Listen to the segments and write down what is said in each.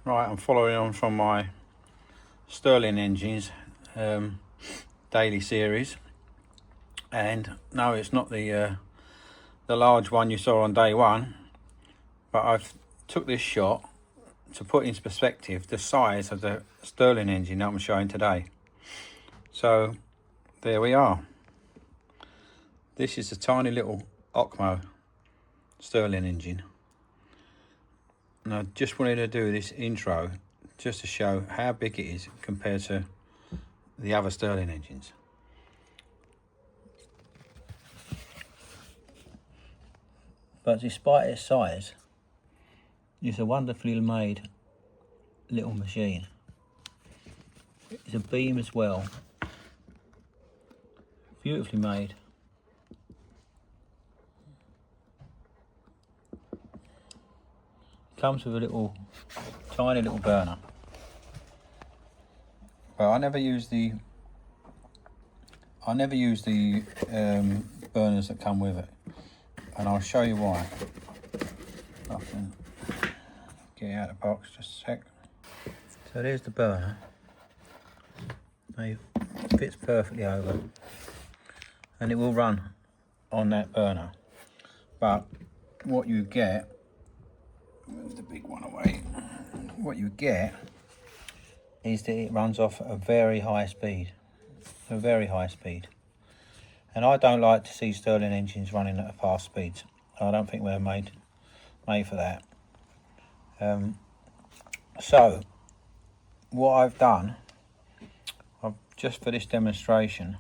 Right, I'm following on from my Stirling engines daily series, and no, it's not the large one you saw on day one, but I've took this shot to put into perspective the size of the Stirling engine that I'm showing today. So there we are. This is a tiny little OKMO Stirling engine, and I just wanted to do this intro just to show how big it is compared to the other Stirling engines. But despite its size, it's a wonderfully made little machine. It's a beam as well, beautifully made. Comes with a tiny little burner. But I never use the burners that come with it, and I'll show you why. I can get out of the box just a sec. So there's the burner. It fits perfectly over, and it will run on that burner. But what you get, move the big one away, what you get is that it runs off a very high speed, and I don't like to see Stirling engines running at a fast speeds. I don't think they're made for that. So what I've done, just for this demonstration,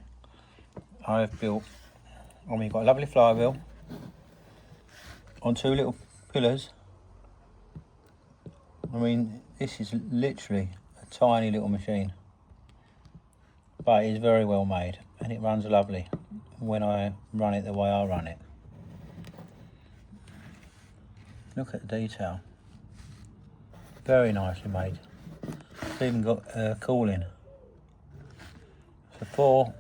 I've got a lovely flywheel on two little pillars. I mean, this is literally a tiny little machine, but it is very well made, and it runs lovely when I run it the way I run it. Look at the detail, very nicely made. It's even got cooling. It's a four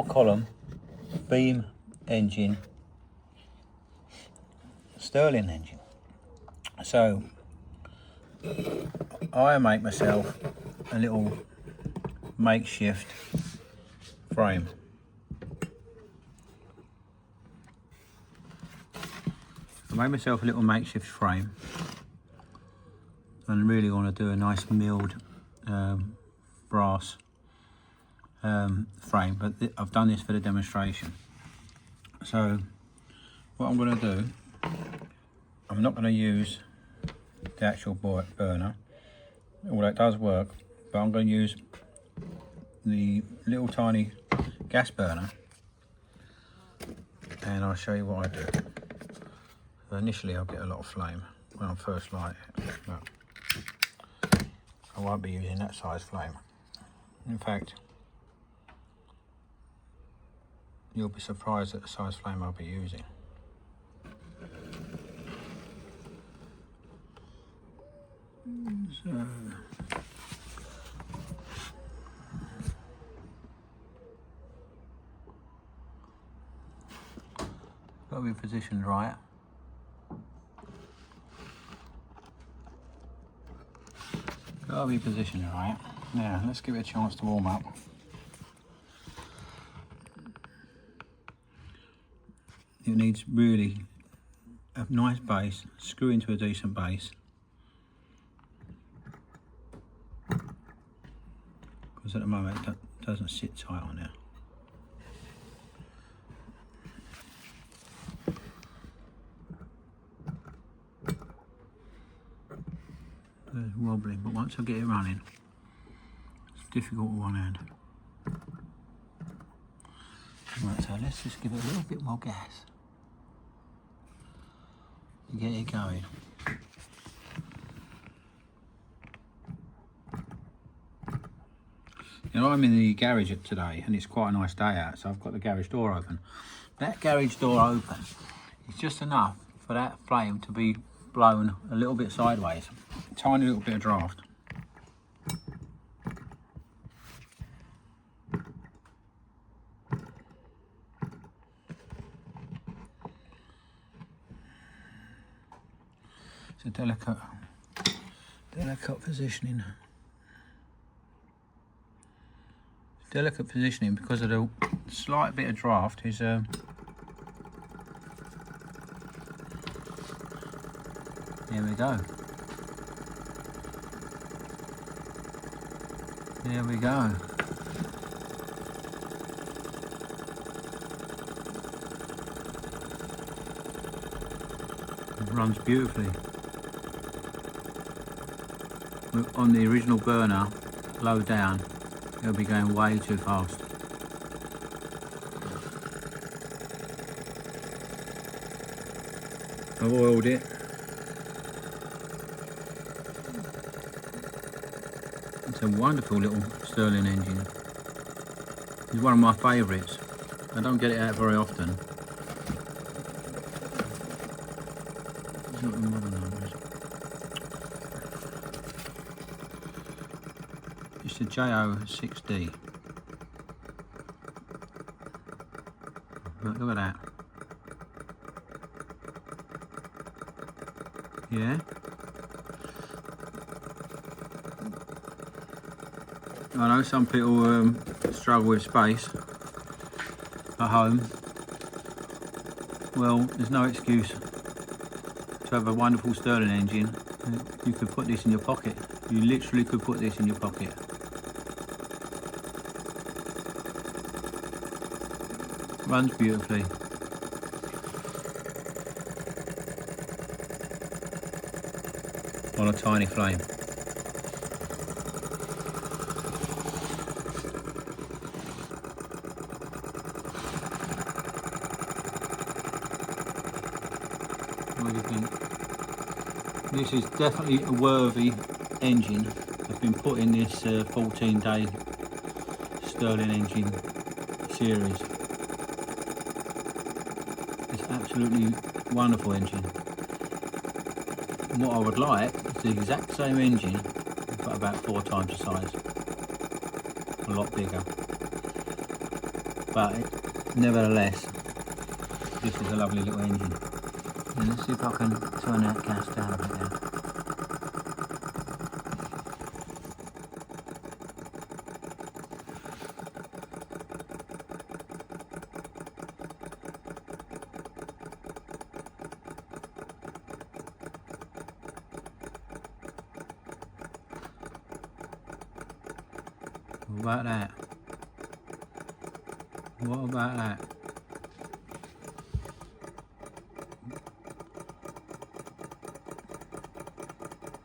column beam engine, Stirling engine. So I make myself a little makeshift frame. And really want to do a nice milled brass frame, but I've done this for the demonstration. So what I'm going to do, I'm not going to use the actual burner, although it does work, but I'm going to use the little tiny gas burner, and I'll show you what I do. So initially I'll get a lot of flame when I first light it, but I won't be using that size flame. In fact, you'll be surprised at the size flame I'll be using. So got to be positioned right. Now let's give it a chance to warm up. It needs really a nice base, screw into a decent base, because at the moment it doesn't sit tight on there. It's wobbling, but once I get it running, it's difficult with one hand. Right, so let's just give it a little bit more gas to get it going. You know, I'm in the garage today, and it's quite a nice day out, so I've got the garage door open. That garage door open is just enough for that flame to be blown a little bit sideways, a tiny little bit of draft. It's a delicate Delicate positioning. Delicate positioning because of the slight bit of draft is there we go. There we go. It runs beautifully. On the original burner, low down, it'll be going way too fast. I've oiled it. It's a wonderful little Stirling engine. It's one of my favourites. I don't get it out very often. It's not the model numbers. It's the J06D. Look at that. Yeah. I know some people struggle with space at home. Well, there's no excuse to have a wonderful Stirling engine. You could put this in your pocket. You literally could put this in your pocket. Runs beautifully. On a tiny flame. What do you think? This is definitely a worthy engine. I've been putting this 14-day Stirling engine series. It's absolutely wonderful engine. And what I would like is the exact same engine, but about 4 times the size. A lot bigger. But nevertheless, this is a lovely little engine. And let's see if I can turn that gas down a bit now. What about that? What about that?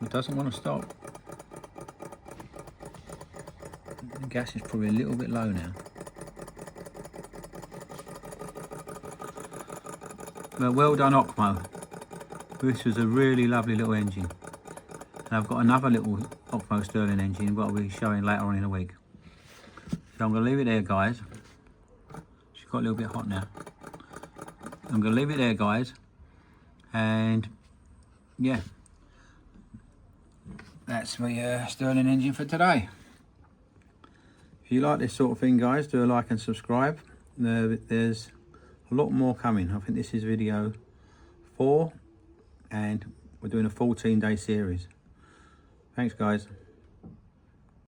It doesn't want to stop. The gas is probably a little bit low now. Well done, OKMO. This was a really lovely little engine. And I've got another little OKMO Stirling engine, what I'll be showing later on in the week. So I'm going to leave it there, guys. She's got a little bit hot now. I'm going to leave it there, guys. And yeah, that's my Stirling engine for today. If you like this sort of thing, guys, do a like and subscribe. There's a lot more coming. I think this is video 4 and we're doing a 14-day series. Thanks, guys.